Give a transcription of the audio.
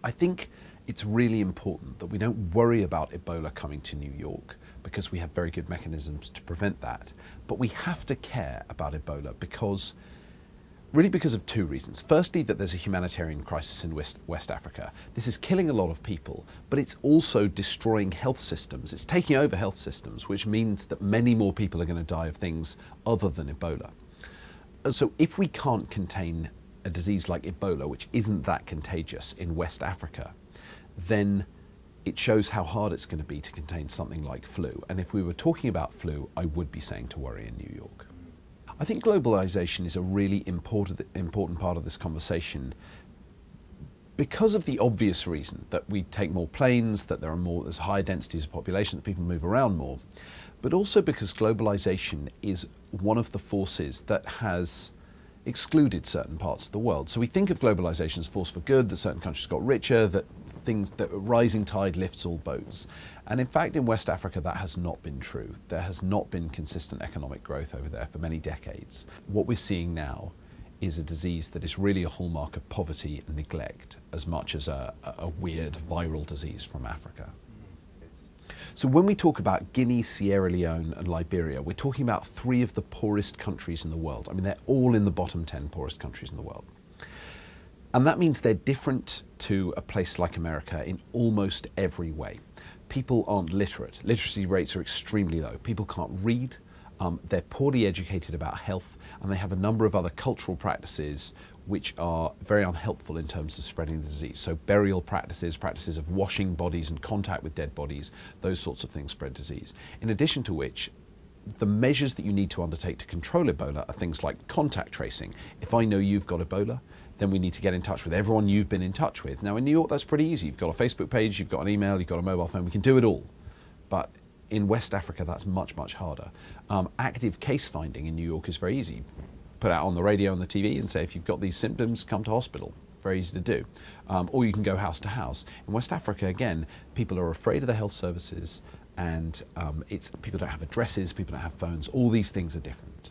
I think it's really important that we don't worry about Ebola coming to New York because we have very good mechanisms to prevent that. But we have to care about Ebola because of two reasons. Firstly, that there's a humanitarian crisis in West Africa. This is killing a lot of people, but it's also destroying health systems. It's taking over health systems, which means that many more people are going to die of things other than Ebola. So if we can't contain a disease like Ebola, which isn't that contagious in West Africa, then it shows how hard it's going to be to contain something like flu. And if we were talking about flu, I would be saying to worry in New York. I think globalization is a really important part of this conversation because of the obvious reason that we take more planes, that there's higher densities of population, that people move around more, but also because globalization is one of the forces that has excluded certain parts of the world. So we think of globalization as a force for good, that certain countries got richer, that rising tide lifts all boats. And in fact, in West Africa, that has not been true. There has not been consistent economic growth over there for many decades. What we're seeing now is a disease that is really a hallmark of poverty and neglect, as much as a weird viral disease from Africa. So when we talk about Guinea, Sierra Leone and Liberia, we're talking about three of the poorest countries in the world. I mean, they're all in the bottom 10 poorest countries in the world. And that means they're different to a place like America in almost every way. People aren't literate. Literacy rates are extremely low. People can't read. They're poorly educated about health, and they have a number of other cultural practices which are very unhelpful in terms of spreading the disease. So burial practices, practices of washing bodies and contact with dead bodies, those sorts of things spread disease. In addition to which, the measures that you need to undertake to control Ebola are things like contact tracing. If I know you've got Ebola, then we need to get in touch with everyone you've been in touch with. Now in New York, that's pretty easy. You've got a Facebook page, you've got an email, you've got a mobile phone, we can do it all. But in West Africa, that's much, much harder. Active case finding in New York is very easy. Put out on the radio and the TV and say, if you've got these symptoms, come to hospital. Very easy to do. Or you can go house to house. In West Africa, again, people are afraid of the health services, and people don't have addresses, people don't have phones. All these things are different.